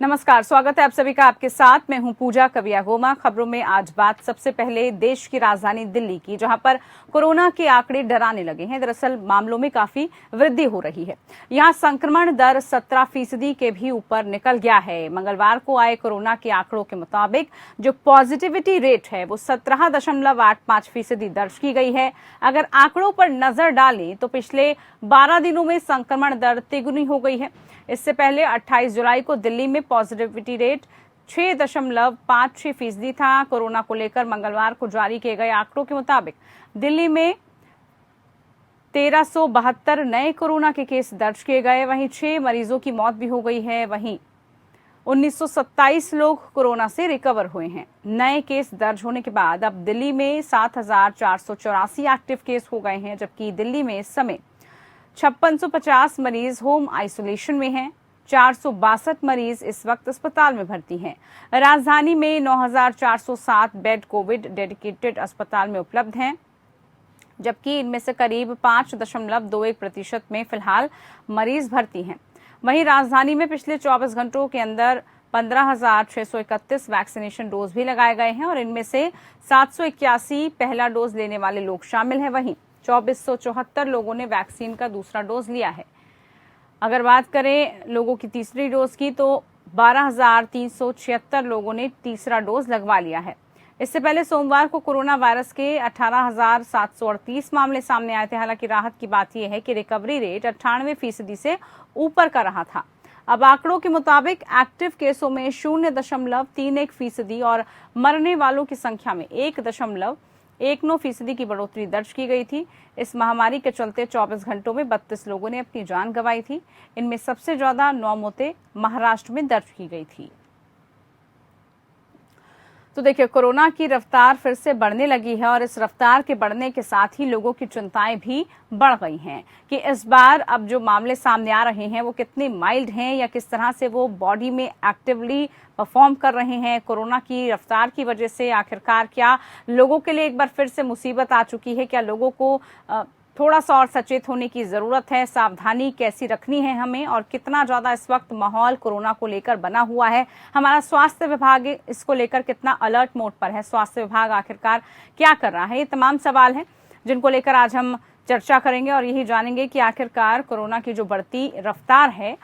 नमस्कार, स्वागत है आप सभी का आपके साथ। मैं हूं पूजा कविया गोमा। खबरों में आज बात सबसे पहले देश की राजधानी दिल्ली की, जहां पर कोरोना के आंकड़े डराने लगे हैं। दरअसल मामलों में काफी वृद्धि हो रही है। यहां संक्रमण दर 17% के भी ऊपर निकल गया है। मंगलवार को आए कोरोना के आंकड़ों के मुताबिक जो पॉजिटिविटी रेट है वो 17.85% दर्ज की गई है। अगर आंकड़ों पर नजर डालें तो पिछले 12 दिनों में संक्रमण दर तिगुनी हो गई है। इससे पहले 28 जुलाई को दिल्ली में पॉजिटिविटी रेट 6.56% था। कोरोना को लेकर मंगलवार को जारी किए गए आंकड़ों के मुताबिक दिल्ली में 1372 नए कोरोना के केस दर्ज किए गए। वहीं 6 मरीजों की मौत भी हो गई है। वहीं 1927 लोग कोरोना से रिकवर हुए हैं। नए केस दर्ज होने के बाद अब दिल्ली में 7484 एक्टिव केस हो गए हैं, जबकि दिल्ली में इस समय 5650 मरीज होम आइसोलेशन में हैं। 462 मरीज इस वक्त अस्पताल में भर्ती हैं। राजधानी में 9407 बेड कोविड डेडिकेटेड अस्पताल में उपलब्ध हैं, जबकि इनमें से करीब 5.21% में फिलहाल मरीज भर्ती हैं। वहीं राजधानी में पिछले 24 घंटों के अंदर 15,631 वैक्सीनेशन डोज भी लगाए गए हैं और इनमें से 781 पहला डोज लेने वाले लोग शामिल हैं। वहीं 2474 लोगों ने वैक्सीन का दूसरा डोज लिया है। अगर बात करें लोगों की तीसरी डोज की तो 12,376 लोगों ने तीसरा डोज लगवा लिया है। इससे पहले सोमवार को कोरोना वायरस के 18,738 मामले सामने आए थे। हालांकि राहत की बात यह है कि रिकवरी रेट 98% से ऊपर का रहा था। अब आंकड़ों के मुताबिक एक्टिव केसों में 0.31% और मरने वालों की संख्या में 1.19% की बढ़ोतरी दर्ज की गई थी। इस महामारी के चलते 24 घंटों में 32 लोगों ने अपनी जान गंवाई थी। इनमें सबसे ज्यादा 9 मौतें महाराष्ट्र में दर्ज की गई थी। तो देखिए, कोरोना की रफ्तार फिर से बढ़ने लगी है और इस रफ्तार के बढ़ने के साथ ही लोगों की चिंताएं भी बढ़ गई हैं कि इस बार अब जो मामले सामने आ रहे हैं वो कितने माइल्ड हैं या किस तरह से वो बॉडी में एक्टिवली परफॉर्म कर रहे हैं। कोरोना की रफ्तार की वजह से आखिरकार क्या लोगों के लिए एक बार फिर से मुसीबत आ चुकी है? क्या लोगों को थोड़ा सा और सचेत होने की जरूरत है? सावधानी कैसी रखनी है हमें और कितना ज्यादा इस वक्त माहौल कोरोना को लेकर बना हुआ है? हमारा स्वास्थ्य विभाग इसको लेकर कितना अलर्ट मोड पर है? स्वास्थ्य विभाग आखिरकार क्या कर रहा है? ये तमाम सवाल हैं जिनको लेकर आज हम चर्चा करेंगे और यही जानेंगे कि आखिरकार कोरोना की जो बढ़ती रफ्तार है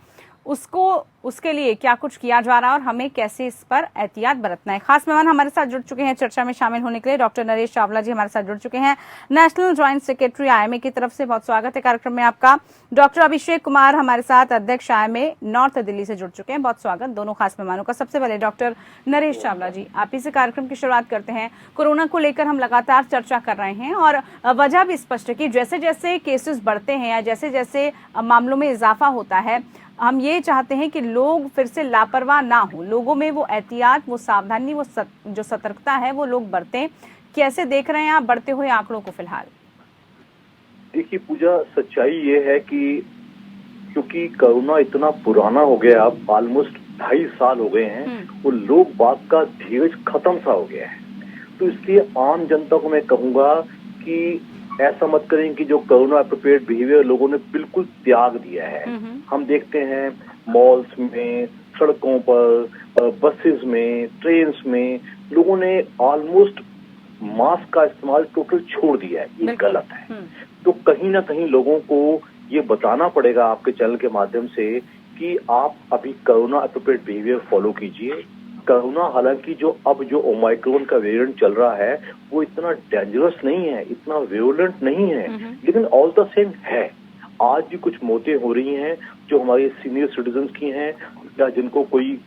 उसके लिए क्या कुछ किया जा रहा है और हमें कैसे इस पर एहतियात बरतना है। खास मेहमान हमारे साथ जुड़ चुके हैं चर्चा में शामिल होने के लिए। डॉक्टर नरेश चावला जी हमारे साथ जुड़ चुके हैं, नेशनल ज्वाइंट सेक्रेटरी आईएमए की तरफ से। बहुत स्वागत है कार्यक्रम में आपका। डॉक्टर अभिषेक कुमार हमारे साथ अध्यक्ष आईएमए नॉर्थ दिल्ली से जुड़ चुके हैं। बहुत स्वागत दोनों खास मेहमानों का। सबसे पहले डॉक्टर नरेश चावला जी, आप ही से कार्यक्रम की शुरुआत करते हैं। कोरोना को लेकर हम लगातार चर्चा कर रहे हैं और वजह भी स्पष्ट है कि जैसे जैसे केसेस बढ़ते हैं या जैसे जैसे मामलों में इजाफा होता है, हम ये चाहते हैं कि लोग फिर से लापरवाह ना हो। लोगों में वो एहतियात, वो सावधानी, वो जो सतर्कता है वो लोग बरतें। कैसे देख रहे हैं आप बढ़ते हुए आंकड़ों को फिलहाल? देखिए पूजा, सच्चाई ये है कि क्योंकि कोरोना इतना पुराना हो गया, अब ऑलमोस्ट 2.5 साल हो गए हैं, वो लोग बात का धीरज खत्म सा हो गया है। तो इसलिए आम जनता को मैं कहूंगा कि ऐसा मत करें कि जो कोरोना एप्रोप्रिएट बिहेवियर लोगों ने बिल्कुल त्याग दिया है। हम देखते हैं मॉल्स में, सड़कों पर, बसेस में, ट्रेन्स में लोगों ने ऑलमोस्ट मास्क का इस्तेमाल टोटल छोड़ दिया है। ये गलत है। तो कहीं ना कहीं लोगों को ये बताना पड़ेगा आपके चैनल के माध्यम से कि आप अभी कोरोना एप्रोप्रिएट बिहेवियर फॉलो कीजिए। कोरोना हालांकि जो ओमाइक्रोन का वेरिएंट चल रहा है वो इतना डेंजरस नहीं है, इतना वेरिएंट नहीं है, लेकिन ऑल द सेम है। आज भी कुछ मौतें हो रही हैं जो हमारे सीनियर सिटीजन्स की हैं या जिनको कोई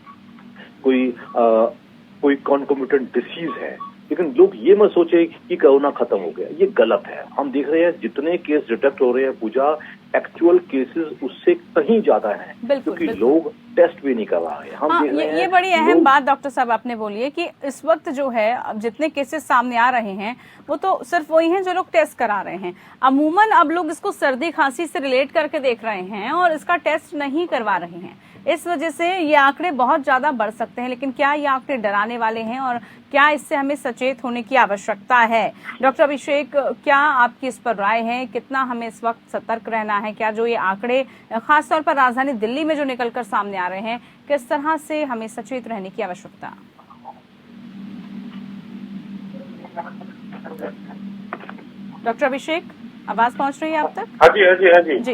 कॉन्कोमिटेंट डिसीज है। लेकिन लोग ये मत सोचे कि कोरोना खत्म हो गया, ये गलत है। हम देख रहे हैं जितने केस डिटेक्ट हो रहे हैं पूजा, एक्चुअल केसेस उससे कहीं ज्यादा हैं, क्योंकि लोग टेस्ट भी नहीं कर रहा है। हम देख रहे हैं ये बड़ी अहम बात डॉक्टर साहब आपने बोली है कि इस वक्त जो है अब जितने केसेस सामने आ रहे हैं वो तो सिर्फ वही हैं जो लोग टेस्ट करा रहे हैं। अमूमन अब लोग इसको सर्दी खांसी से रिलेट करके देख रहे हैं और इसका टेस्ट नहीं करवा रहे हैं। इस वजह से ये आंकड़े बहुत ज्यादा बढ़ सकते हैं। लेकिन क्या ये आंकड़े डराने वाले हैं और क्या इससे हमें सचेत होने की आवश्यकता है? डॉक्टर अभिषेक, क्या आपकी इस पर राय है? कितना हमें इस वक्त सतर्क रहना है? क्या जो ये आंकड़े खासतौर पर राजधानी दिल्ली में जो निकलकर सामने आ जा रहे हैं, किस तरह से हमें सचेत रहने की आवश्यकता? डॉक्टर अभिषेक, आवाज पहुंच रही है आप तक? हाँ जी। जी।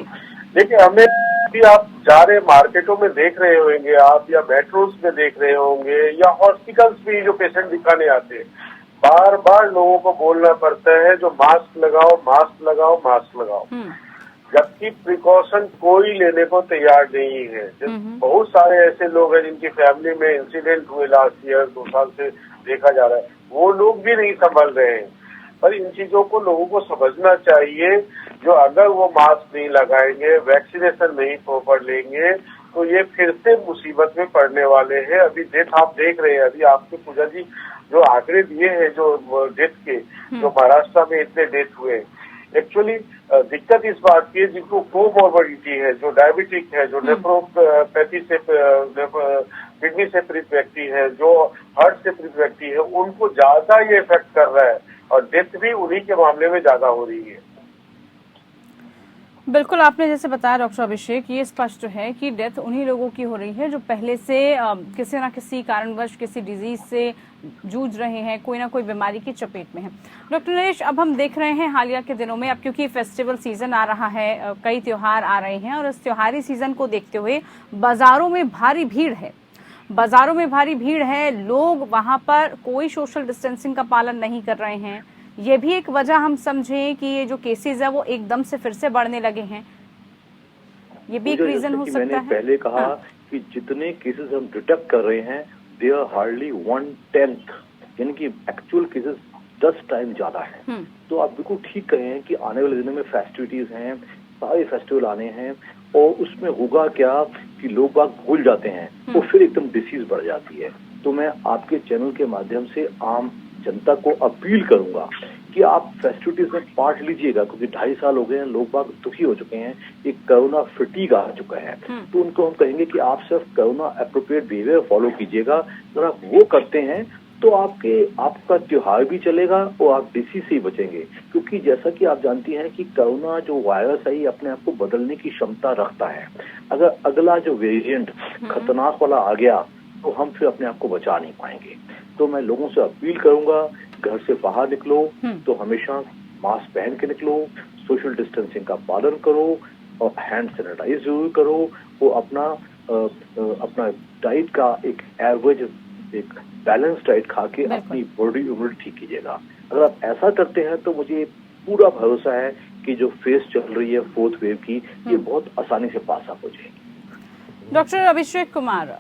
देखिए, हमें भी आप जा रहे मार्केटों में देख रहे होंगे आप, या मेट्रोस में देख रहे होंगे, या हॉस्पिटल्स में जो पेशेंट दिखाने आते हैं, बार बार लोगों को बोलना पड़ता है जो मास्क लगाओ, मास्क लगाओ, मास्क लगाओ, जबकि प्रिकॉशन कोई लेने को तैयार नहीं है। बहुत सारे ऐसे लोग हैं जिनकी फैमिली में इंसिडेंट हुए लास्ट ईयर 2 साल से देखा जा रहा है, वो लोग भी नहीं संभल रहे हैं। पर इन चीजों को लोगों को समझना चाहिए, जो अगर वो मास्क नहीं लगाएंगे, वैक्सीनेशन नहीं प्रॉपर लेंगे, तो ये फिर से मुसीबत में पड़ने वाले हैं। अभी डेथ आप देख रहे हैं, अभी आपके पूजा जी जो आंकड़े दिए हैं जो डेथ के, जो महाराष्ट्र में इतने डेथ हुए, एक्चुअली दिक्कत इस बात की है जिनको कोमॉर्बिडिटी है, जो डायबिटिक है, जो नेफ्रोपैथी से किडनी से पीड़ित व्यक्ति है, जो हार्ट से पीड़ित व्यक्ति है, उनको ज्यादा ये इफेक्ट कर रहा है और डेथ भी उन्हीं के मामले में ज्यादा हो रही है। बिल्कुल, आपने जैसे बताया डॉक्टर अभिषेक, ये स्पष्ट है कि डेथ उन्हीं लोगों की हो रही है जो पहले से किसी न किसी कारणवश किसी डिजीज से जूझ रहे हैं, कोई ना कोई बीमारी की चपेट में है। डॉक्टर नरेश, अब हम देख रहे हैं हालिया के दिनों में, अब क्योंकि फेस्टिवल सीजन आ रहा है, कई त्योहार आ रहे हैं और इस त्योहारी सीजन को देखते हुए बाजारों में भारी भीड़ है, लोग वहां पर कोई सोशल डिस्टेंसिंग का पालन नहीं कर रहे हैं। ये भी एक वजह हम समझें कि ये जो केसेस है वो एकदम से फिर से बढ़ने लगे हैं, ये भी एक रीजन हो सकता है। मैंने पहले कहा कि जितने केसेस हम डिटेक्ट कर रहे हैं, दे आर हार्डली 1/10, यानी कि एक्चुअल केसेस 10 टाइम ज्यादा है। तो आप बिल्कुल ठीक कहे हैं कि आने वाले दिनों में फेस्टिविटीज हैं, सारे फेस्टिवल आने हैं, और उसमें होगा क्या कि लोग बाग भूल जाते हैं, तो फिर एकदम डिसीज बढ़ जाती है। तो मैं आपके चैनल के माध्यम से आम जनता को अपील करूंगा कि आप फेस्टिविटीज में पार्ट लीजिएगा, क्योंकि 2.5 साल हो गए हैं, लोग बाग दुखी हो चुके हैं, एक कोरोना फटीग आ चुका है। तो उनको हम कहेंगे कि आप सिर्फ कोरोना एप्रोप्रिएट बिहेवियर फॉलो कीजिएगा। अगर आप वो करते हैं तो आपका त्योहार भी चलेगा और आप डिसीज से ही बचेंगे, क्योंकि जैसा कि आप जानती हैं कि कोरोना जो वायरस है ये अपने आप को बदलने की क्षमता रखता है। अगर अगला जो वेरिएंट खतरनाक वाला आ गया तो हम फिर अपने आप को बचा नहीं पाएंगे। तो मैं लोगों से अपील करूंगा, घर से बाहर निकलो तो हमेशा मास्क पहन के निकलो, सोशल डिस्टेंसिंग का पालन करो और हैंड सैनिटाइज जरूर करो, वो अपना डाइट का एक एवरेज, एक बैलेंस डाइट खा के अपनी बॉडी इम्यूनिटी ठीक कीजिएगा। अगर आप ऐसा करते हैं तो मुझे पूरा भरोसा है कि जो फेज चल रही है 4th वेव की, ये बहुत आसानी से पास अप हो जाएगी। डॉक्टर अभिषेक कुमार,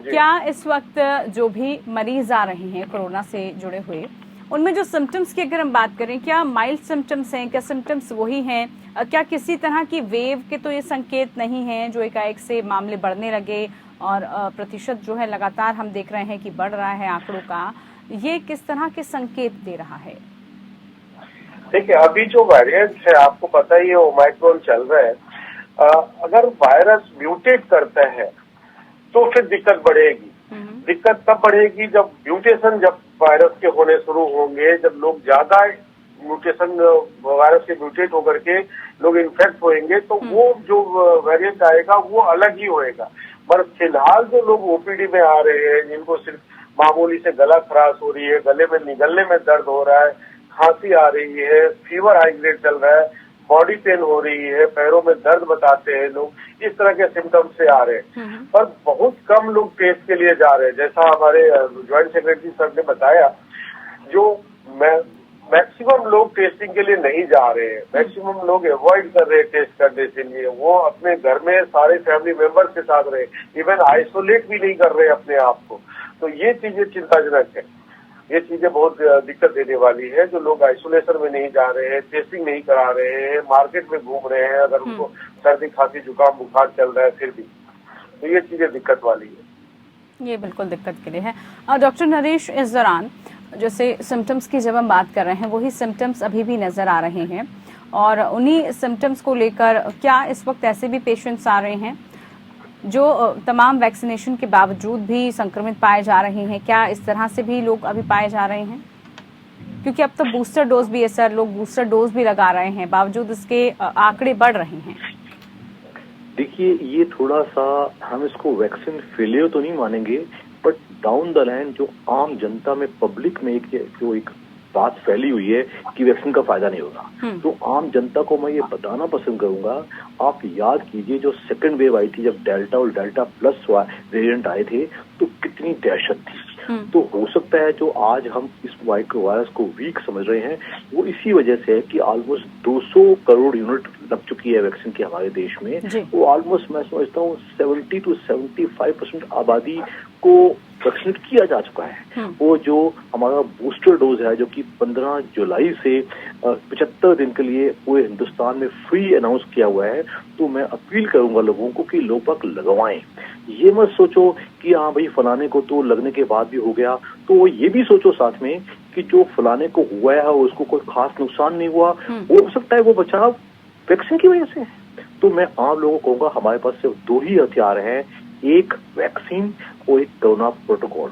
क्या इस वक्त जो भी मरीज आ रहे हैं कोरोना से जुड़े हुए, उनमें जो सिम्टम्स की अगर हम बात करें, क्या माइल्ड सिम्टम्स हैं, क्या सिम्टम्स वही हैं, क्या किसी तरह की वेव के तो ये संकेत नहीं हैं जो एकाएक से मामले बढ़ने लगे और प्रतिशत जो है लगातार हम देख रहे हैं कि बढ़ रहा है आंकड़ों का, ये किस तरह के संकेत दे रहा है? देखिए, अभी जो वेरिएंट है आपको पता ही है, ओमाइक्रोन चल रहा है। अगर वायरस म्यूटेट करता है तो फिर दिक्कत बढ़ेगी। दिक्कत तब बढ़ेगी जब म्यूटेशन, जब वायरस के होने शुरू होंगे, जब लोग ज्यादा म्यूटेशन वायरस के म्यूटेट होकर के लोग इन्फेक्ट होंगे, तो वो जो वेरिएंट आएगा वो अलग ही होएगा। पर फिलहाल जो लोग ओपीडी में आ रहे हैं, जिनको सिर्फ मामूली से गला खराश हो रही है, गले में निगलने में दर्द हो रहा है, खांसी आ रही है, फीवर हाई ग्रेड चल रहा है, बॉडी पेन हो रही है, पैरों में दर्द बताते हैं लोग, इस तरह के सिम्टम्स से आ रहे हैं। पर बहुत कम लोग टेस्ट के लिए जा रहे हैं। जैसा हमारे ज्वाइंट सेक्रेटरी सर ने बताया, जो मैक्सिमम लोग टेस्टिंग के लिए नहीं जा रहे हैं, मैक्सिमम लोग अवॉइड कर रहे हैं टेस्ट करने के लिए, वो अपने घर में सारे फैमिली मेंबर्स के साथ रहे, इवन आइसोलेट भी नहीं कर रहे अपने आप को। तो ये चीजें चिंताजनक है, ये चीजें बहुत दिक्कत देने वाली है। जो लोग आइसोलेशन में नहीं जा रहे हैं, टेस्टिंग नहीं करा रहे हैं, मार्केट में घूम रहे हैं, अगर उनको सर्दी खांसी जुकाम बुखार चल रहा है फिर भी, तो ये चीजें दिक्कत वाली है। ये बिल्कुल दिक्कत के लिए है। डॉक्टर नरेश, इस दौरान जैसे सिम्टम्स की जब हम बात कर रहे हैं, वही सिम्टम्स अभी भी नजर आ रहे हैं, और उन्हीं सिम्टम्स को लेकर क्या इस वक्त ऐसे भी पेशेंट्स आ रहे हैं जो तमाम वैक्सीनेशन के बावजूद भी संक्रमित पाए जा रहे हैं? क्या इस तरह से भी लोग अभी पाए जा रहे हैं? क्योंकि अब तो बूस्टर डोज भी है सर, लोग बूस्टर डोज भी लगा रहे हैं, बावजूद इसके आंकड़े बढ़ रहे हैं। देखिए, ये थोड़ा सा हम इसको वैक्सीन फेलियर तो नहीं मानेंगे, बट डाउन द लाइन जो आम जनता में, पब्लिक में एक बात फैली हुई है कि वैक्सीन का फायदा नहीं होगा, तो आम जनता को मैं ये बताना पसंद करूंगा। आप याद कीजिए जो सेकंड वेव आई थी, जब डेल्टा और डेल्टा प्लस वेरिएंट आए थे, तो कितनी दहशत थी। तो हो सकता है जो आज हम इस माइक्रो वायरस को वीक समझ रहे हैं, वो इसी वजह से है कि ऑलमोस्ट 200 करोड़ यूनिट लग चुकी है वैक्सीन की हमारे देश में। वो ऑलमोस्ट मैं समझता हूँ 70 to 75% आबादी को वैक्सीनेट किया जा चुका है। वो जो हमारा बूस्टर डोज है, जो कि 15 जुलाई से 75 दिन के लिए पूरे हिंदुस्तान में फ्री अनाउंस किया हुआ है, तो मैं अपील करूंगा लोगों को कि लोग बाग लगवाएं। ये मत सोचो कि हाँ भाई फलाने को तो लगने के बाद भी हो गया, तो ये भी सोचो साथ में कि जो फलाने को हुआ है उसको कोई खास नुकसान नहीं हुआ, हो सकता है वो बचाव वैक्सीन की वजह से है। तो मैं आम लोगों को कहूंगा हमारे पास सिर्फ 2 ही हथियार हैं, एक वैक्सीन और एक कोरोना प्रोटोकॉल।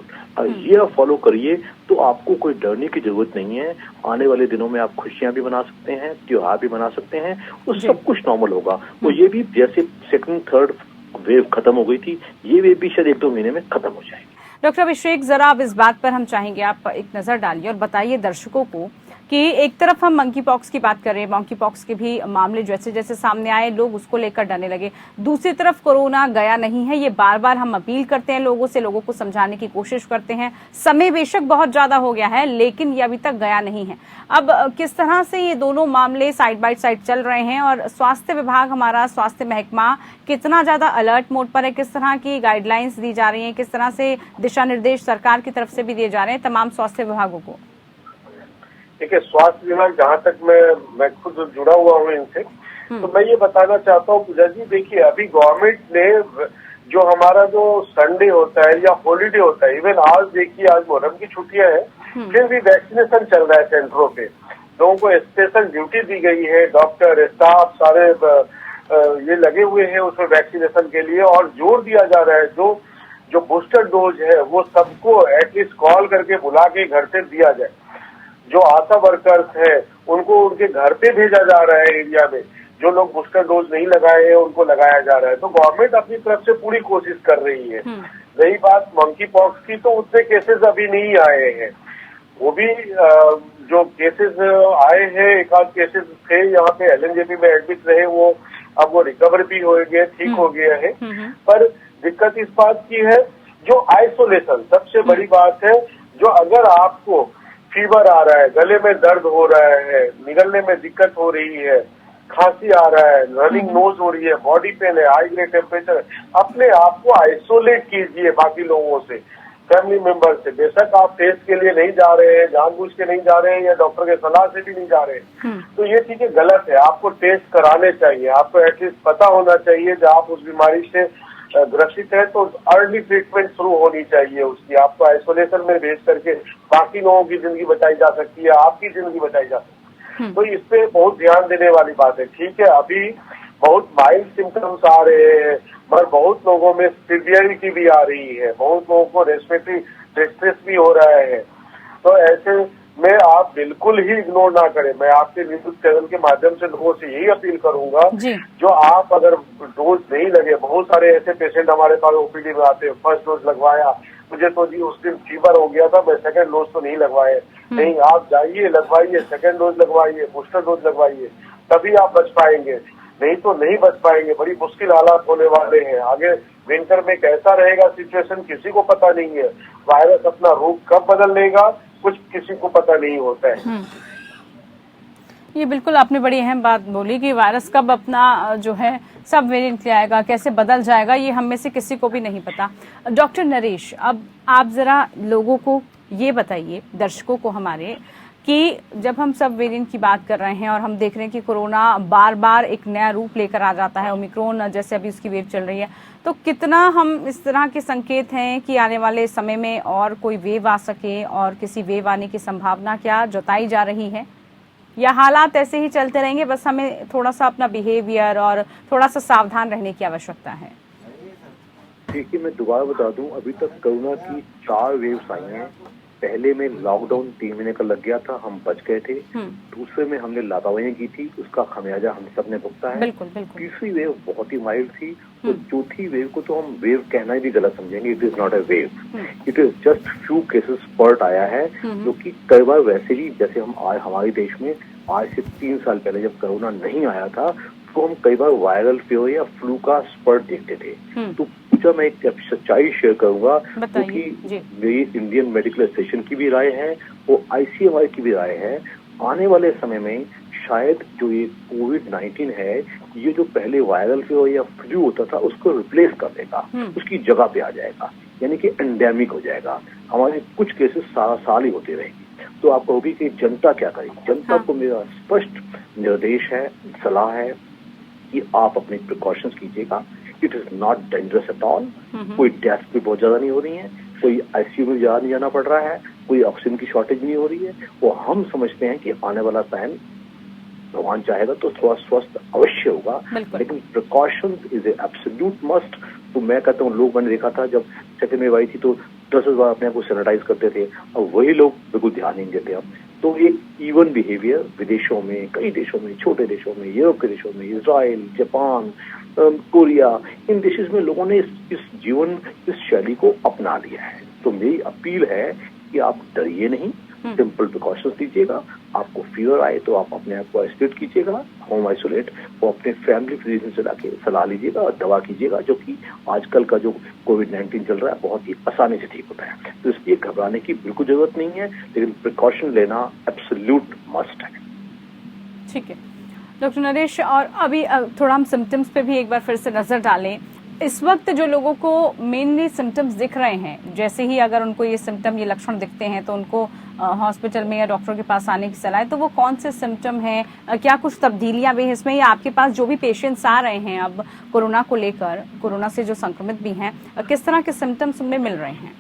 ये आप फॉलो करिए तो आपको कोई डरने की जरूरत नहीं है। आने वाले दिनों में आप खुशियां भी मना सकते हैं, त्योहार भी मना सकते हैं, और सब कुछ नॉर्मल होगा। तो ये भी जैसे सेकंड थर्ड वेव खत्म हो गई थी, ये वेव भी शायद 1-2 महीने में खत्म हो जाएगी। डॉक्टर अभिषेक, जरा आप इस बात पर हम चाहेंगे आप एक नजर डालिए और बताइए दर्शकों को कि एक तरफ हम मंकी पॉक्स की बात कर रहे हैं, मंकी पॉक्स के भी मामले जैसे जैसे सामने आए लोग उसको लेकर डरने लगे, दूसरी तरफ कोरोना गया नहीं है, ये बार बार हम अपील करते हैं लोगों से, लोगों को समझाने की कोशिश करते हैं। समय बेशक बहुत ज्यादा हो गया है लेकिन ये अभी तक गया नहीं है। अब किस तरह से ये दोनों मामले साइड बाय साइड चल रहे हैं और स्वास्थ्य विभाग, हमारा स्वास्थ्य महकमा कितना ज्यादा अलर्ट मोड पर है, किस तरह की गाइडलाइंस दी जा रही है, किस तरह से दिशा निर्देश सरकार की तरफ से भी दिए जा रहे हैं तमाम स्वास्थ्य विभागों को? देखिए, स्वास्थ्य विभाग जहाँ तक मैं खुद जुड़ा हुआ हूँ इनसे, तो मैं ये बताना चाहता हूँ पूजा जी, देखिए अभी गवर्नमेंट ने जो हमारा जो संडे होता है या हॉलीडे होता है, इवन आज देखिए आज मुहर्रम की छुट्टियां हैं, फिर भी वैक्सीनेशन चल रहा है सेंटरों पे। लोगों को स्पेशल ड्यूटी दी गई है, डॉक्टर स्टाफ सारे ये लगे हुए हैं उसमें वैक्सीनेशन के लिए, और जोर दिया जा रहा है जो बूस्टर डोज है वो सबको एटलीस्ट कॉल करके बुला के घर से दिया जाए। जो आशा वर्कर्स हैं उनको उनके घर पे भेजा जा रहा है एरिया में, जो लोग बूस्टर डोज नहीं लगाए हैं उनको लगाया जा रहा है। तो गवर्नमेंट अपनी तरफ से पूरी कोशिश कर रही है। रही बात मंकी पॉक्स की, तो उतने केसेस अभी नहीं आए हैं। वो भी जो केसेस आए हैं, एक आध केसेस थे यहाँ पे LNJP में एडमिट रहे, वो अब वो रिकवर भी हो गए, ठीक हो गया है। पर दिक्कत इस बात की है जो आइसोलेशन, सबसे बड़ी बात है, जो अगर आपको फीवर आ रहा है, गले में दर्द हो रहा है, निगलने में दिक्कत हो रही है, खांसी आ रहा है, रनिंग नोज हो रही है, बॉडी पेन है, हाई ग्रेड टेम्परेचर है, अपने आप को आइसोलेट कीजिए बाकी लोगों से, फैमिली मेंबर से। बेशक आप टेस्ट के लिए नहीं जा रहे हैं, जानबूझ के नहीं जा रहे हैं या डॉक्टर के सलाह से भी नहीं जा रहे हैं, तो ये चीजें गलत है। आपको टेस्ट कराने चाहिए, आपको एटलीस्ट पता होना चाहिए जब आप उस बीमारी से ग्रसित है तो अर्ली ट्रीटमेंट शुरू होनी चाहिए उसकी। आपको आइसोलेशन में भेज करके बाकी लोगों की जिंदगी बचाई जा सकती है, आपकी जिंदगी बचाई जा सकती है। तो इस पे बहुत ध्यान देने वाली बात है। ठीक है, अभी बहुत माइल्ड सिम्टम्स आ रहे हैं, मगर बहुत लोगों में सीवियरिटी भी आ रही है, बहुत लोगों को रेस्पिरेटरी डिस्ट्रेस भी हो रहा है। तो ऐसे में आप बिल्कुल ही इग्नोर ना करें। मैं आपके न्यूज चैनल के माध्यम से लोगों से यही अपील करूंगा, जो आप अगर डोज नहीं लगे, बहुत सारे ऐसे पेशेंट हमारे पास ओपीडी में आते हैं, फर्स्ट डोज लगवाया, मुझे तो जी उस दिन फीवर हो गया था, मैं सेकंड डोज तो नहीं लगवाए। नहीं, आप जाइए, लगवाइए, सेकंड डोज लगवाइए, बूस्टर डोज लगवाइए, तभी आप बच पाएंगे, नहीं तो नहीं बच पाएंगे। बड़ी मुश्किल हालात होने वाले हैं आगे। विंटर में कैसा रहेगा सिचुएशन किसी को पता नहीं है, वायरस अपना रूप कब बदल लेगा कुछ किसी को पता नहीं होता है। ये बिल्कुल आपने बड़ी अहम बात बोली कि वायरस कब अपना जो है सब वेरिएंट ले आएगा, कैसे बदल जाएगा, ये हम में से किसी को भी नहीं पता। डॉक्टर नरेश, अब आप जरा लोगों को ये बताइए, दर्शकों को हमारे, कि जब हम सब वेरिएंट की बात कर रहे हैं और हम देख रहे हैं कि कोरोना बार बार एक नया रूप लेकर आ जाता है, ओमिक्रॉन जैसे अभी उसकी वेव चल रही है, तो कितना हम इस तरह के संकेत हैं कि आने वाले समय में और कोई वेव आ सके और किसी वेव आने की संभावना क्या जताई जा रही है, या हालात ऐसे ही चलते रहेंगे, बस हमें थोड़ा सा अपना बिहेवियर और थोड़ा सा सावधान रहने की आवश्यकता है? देखिए, मैं दोबारा बता दूं, अभी तक कोरोना की 4 वेव्स आई हैं पहले में लॉकडाउन 3 महीने का लग गया था, हम बच गए थे। दूसरे में हमने लापरवाही की थी, उसका खमियाजा हम सब ने भुगता है। बिल्कुल, बिल्कुल। तीसरी वेव बहुत ही माइल्ड थी, और चौथी वेव को तो हम वेव कहना ही भी गलत समझेंगे। It is not a wave, it is just few cases spurt आया है, जो कि कई बार वैसे ही, जैसे हम आज हमारे देश में आज से 3 साल पहले जब कोरोना नहीं आया था, तो हम कई बार वायरल फीवर या फ्लू का स्पर्ट देखते थे। तो पूछा, मैं एक सच्चाई शेयर करूंगा, क्योंकि मेरी इंडियन मेडिकल एसोसिएशन की भी राय है और ICMR की भी राय है। आने वाले समय में शायद जो ये कोविड-19 है, ये जो पहले वायरल फीवर या फ्लू होता था, उसको रिप्लेस कर देगा, उसकी जगह पे आ जाएगा, यानी कि एंडेमिक हो जाएगा। हमारे कुछ केसेस सारा साल ही होते रहेंगे। तो आप कहोगे कि जनता क्या करे? जनता को मेरा स्पष्ट निर्देश है, सलाह है कि आप अपने प्रिकॉशंस कीजिएगा। It is not dangerous at all. कोई डेथ भी बहुत ज्यादा नहीं हो रही है, कोई ICU में ज्यादा नहीं जाना पड़ रहा है, कोई ऑक्सीजन की शॉर्टेज नहीं हो रही है। वो हम समझते हैं कि आने वाला टाइम भगवान चाहेगा तो थोड़ा स्वस्थ अवश्य होगा, लेकिन precautions is a absolute must. तो मैं कहता हूँ, लोग मैंने देखा था जब सेकेंड वेव आई थी तो 10 बार अपने आप को सैनिटाइज करते थे, और वही लोग बिल्कुल ध्यान नहीं देते अब। तो एक इवन बिहेवियर विदेशों में, कई देशों में, छोटे देशों में, यूरोप के देशों में, इजराइल, जापान, कोरिया, इन देशों में लोगों ने इस शैली को अपना लिया है। तो मेरी अपील है कि आप डरिए नहीं, सिंपल प्रिकॉशंस दीजिएगा। आपको फीवर आए तो आप अपने आप को आइसोलेट कीजिएगा, होम आइसोलेट, और अपने फैमिली फिजिशियन से लाके सलाह लीजिएगा और दवा कीजिएगा, जो कि आजकल का जो कोविड-19 चल रहा है बहुत ही आसानी से ठीक होता है। तो इसलिए घबराने की बिल्कुल जरूरत नहीं है, लेकिन प्रिकॉशन लेना एब्सोल्यूट मस्ट है। ठीक है डॉक्टर नरेश, और अभी थोड़ा हम सिम्टम्स पे भी एक बार फिर से नजर डालें। इस वक्त जो लोगों को मेनली सिम्टम्स दिख रहे हैं, जैसे ही अगर उनको ये सिम्टम, ये लक्षण दिखते हैं तो उनको हॉस्पिटल में या डॉक्टर के पास आने की सलाह है, तो वो कौन से सिम्टम हैं? क्या कुछ तब्दीलियां भी हैं इसमें, या आपके पास जो भी पेशेंट्स आ रहे हैं अब कोरोना को लेकर, कोरोना से जो संक्रमित भी हैं, किस तरह के सिम्टम्स उनमें मिल रहे हैं?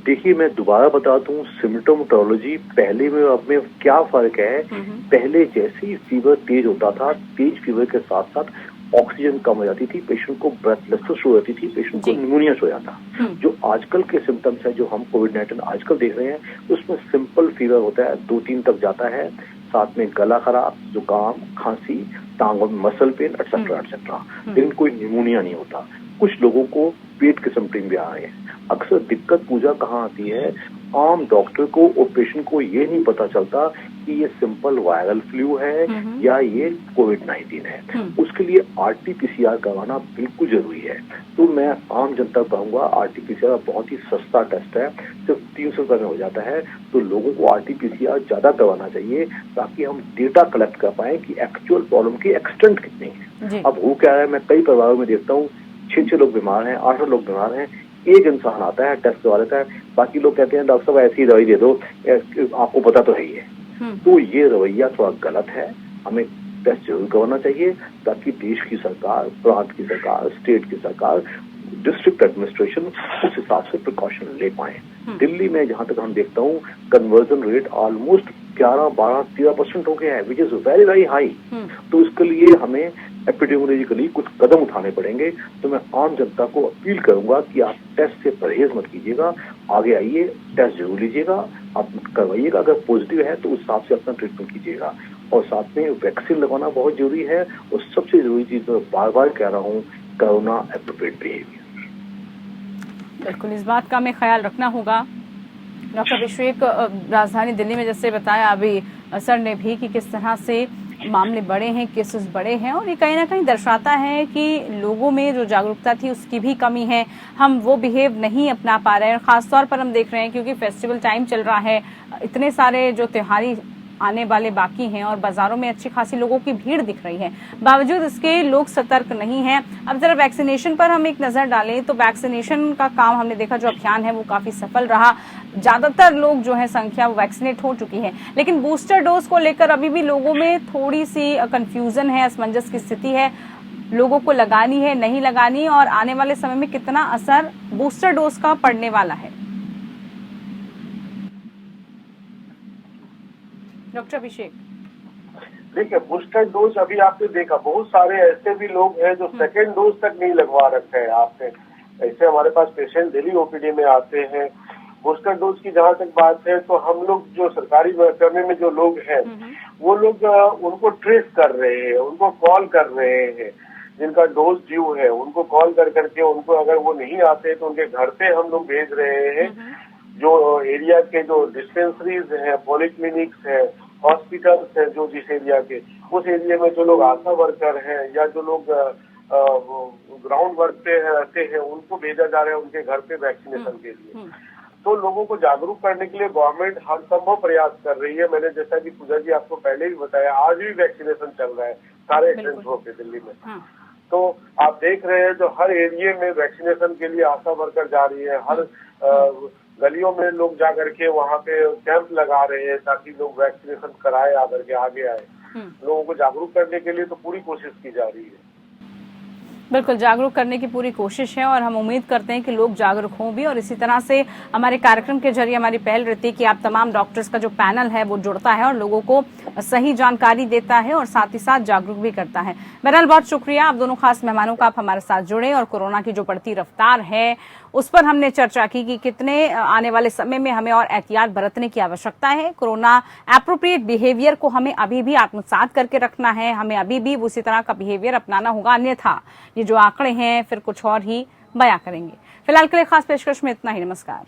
देखिए, मैं दोबारा बता दूं, सिम्टोमेटोलॉजी पहले में अब में क्या फर्क है। पहले जैसे ही फीवर तेज होता था, तेज फीवर के साथ साथ ऑक्सीजन कम हो जाती थी, पेशेंट को ब्रेथलेसनेस हो जाती थी, पेशेंट को निमोनिया हो जाता। जो आजकल के सिम्टम्स है, जो हम कोविड-19 आजकल देख रहे हैं, उसमें सिंपल फीवर होता है, 2-3 तक जाता है, साथ में गला खराब, जुकाम, खांसी, टांगों में मसल पेन, एटसेट्रा एटसेट्रा, लेकिन कोई निमोनिया नहीं होता। कुछ लोगों को पेट के सिम्टम भी आ रहे हैं। अक्सर दिक्कत पूजा कहाँ आती है, आम डॉक्टर को और पेशेंट को ये नहीं पता चलता कि ये सिंपल वायरल फ्लू है या ये कोविड-19 है। उसके लिए RT-PCR करवाना बिल्कुल जरूरी है। तो मैं आम जनता को कहूंगा, RT-PCR बहुत ही सस्ता टेस्ट है, सिर्फ 300 रुपए में हो जाता है। तो लोगों को RT-PCR ज्यादा करवाना चाहिए, ताकि हम डेटा कलेक्ट कर पाए कि एक्चुअल प्रॉब्लम की एक्सटेंट कितनी है। अब हो क्या है, मैं कई परिवारों में देखता हूँ, 6 लोग बीमार हैं, 8 लोग बीमार हैं, एक इंसान आता है, टेस्ट करवा लेता है, बाकी लोग कहते हैं डॉक्टर साहब ऐसी ही दवाई दे दो, आपको पता तो है ही है। तो ये रवैया थोड़ा गलत है, हमें टेस्ट जरूर करवाना चाहिए, ताकि देश की सरकार, प्रांत की सरकार, स्टेट की सरकार, डिस्ट्रिक्ट एडमिनिस्ट्रेशन उस हिसाब से प्रिकॉशन ले पाए। दिल्ली में जहां तक हम देखता हूँ, कन्वर्जन रेट ऑलमोस्ट 11-12-13% हो गया है, which is very very high. तो इसके लिए हमें एपिडेमियोलॉजिकली कुछ कदम उठाने पड़ेंगे। तो मैं आम जनता को अपील करूंगा कि आप टेस्ट से परहेज मत कीजिएगा, आगे आइए, टेस्ट जरूर लीजिएगा, आप करवाइएगा, अगर पॉजिटिव है तो उस हिसाब से अपना ट्रीटमेंट कीजिएगा। और साथ में वैक्सीन लगवाना बहुत जरूरी है, और सबसे जरूरी चीज मैं बार बार कह रहा हूँ, कोरोना एप्रोप्रिएट बिहेवियर। बिल्कुल, इस बात का हमें ख्याल रखना होगा। डॉक्टर अभिषेक, राजधानी दिल्ली में जैसे बताया अभी सर ने भी कि किस तरह से मामले बड़े हैं, केसेस बड़े हैं, और ये कहीं ना कहीं दर्शाता है कि लोगों में जो जागरूकता थी उसकी भी कमी है, हम वो बिहेव नहीं अपना पा रहे हैं। खासतौर पर हम देख रहे हैं क्योंकि फेस्टिवल टाइम चल रहा है, इतने सारे जो त्योहारी आने वाले बाकी हैं और बाजारों में अच्छी खासी लोगों की भीड़ दिख रही है, बावजूद इसके लोग सतर्क नहीं हैं। अब जरा वैक्सीनेशन पर हम एक नजर डालें तो वैक्सीनेशन का काम हमने देखा, जो अभियान है वो काफी सफल रहा, ज्यादातर लोग जो है संख्या वो वैक्सीनेट हो चुकी है, लेकिन बूस्टर डोज को लेकर अभी भी लोगों में थोड़ी सी कंफ्यूजन है, असमंजस की स्थिति है, लोगों को लगानी है नहीं लगानी, और आने वाले समय में कितना असर बूस्टर डोज का पड़ने वाला है। डॉक्टर अभिषेक, देखिए, बूस्टर डोज अभी आपने देखा, बहुत सारे ऐसे भी लोग हैं जो सेकेंड डोज तक नहीं लगवा रखे हैं। आपने ऐसे हमारे पास पेशेंट दिल्ली OPD में आते हैं बूस्टर डोज की जहां तक बात है तो हम लोग जो सरकारी महकमे में जो लोग हैं वो लोग उनको ट्रेस कर रहे हैं, उनको कॉल कर रहे हैं, जिनका डोज ड्यू है उनको कॉल कर करके उनको अगर वो नहीं आते तो उनके घर पे हम लोग भेज रहे हैं। जो एरिया के जो डिस्पेंसरीज हैं, पॉलीक्लिनिक्स हैं, हॉस्पिटल्स हैं, जो जिस एरिया के, उस एरिया में जो लोग आशा वर्कर हैं या जो लोग ग्राउंड वर्क पे रहते हैं उनको भेजा जा रहा है उनके घर पे वैक्सीनेशन के लिए। तो लोगों को जागरूक करने के लिए गवर्नमेंट हर संभव प्रयास कर रही है। मैंने जैसा कि पूजा जी आपको पहले भी बताया, आज भी वैक्सीनेशन चल रहा है सारे सेंटरों पे दिल्ली में। तो आप देख रहे हैं जो हर एरिया में वैक्सीनेशन के लिए आशा वर्कर जा रही है, हर गलियों में लोग जा करके वहाँ पे कैंप लगा रहे हैं ताकि लोग वैक्सीनेशन कराए आकर के आगे आए। लोगों को जागरूक करने के लिए तो पूरी कोशिश की जा रही है। बिल्कुल, जागरूक करने की पूरी कोशिश है और हम उम्मीद करते हैं कि लोग जागरूक हों भी। और इसी तरह से हमारे कार्यक्रम के जरिए हमारी पहल रहती है कि आप तमाम डॉक्टर्स का जो पैनल है वो जुड़ता है और लोगों को सही जानकारी देता है और साथ ही साथ जागरूक भी करता है। बहरहाल बहुत शुक्रिया आप दोनों खास मेहमानों का, आप हमारे साथ जुड़े और कोरोना की जो बढ़ती रफ्तार है उस पर हमने चर्चा की कि कितने आने वाले समय में हमें और एहतियात बरतने की आवश्यकता है। कोरोना एप्रोप्रिएट बिहेवियर को हमें अभी भी आत्मसात करके रखना है, हमें अभी भी उसी तरह का बिहेवियर अपनाना होगा, अन्यथा ये जो आंकड़े हैं फिर कुछ और ही बयां करेंगे। फिलहाल के लिए खास पेशकश में इतना ही। नमस्कार।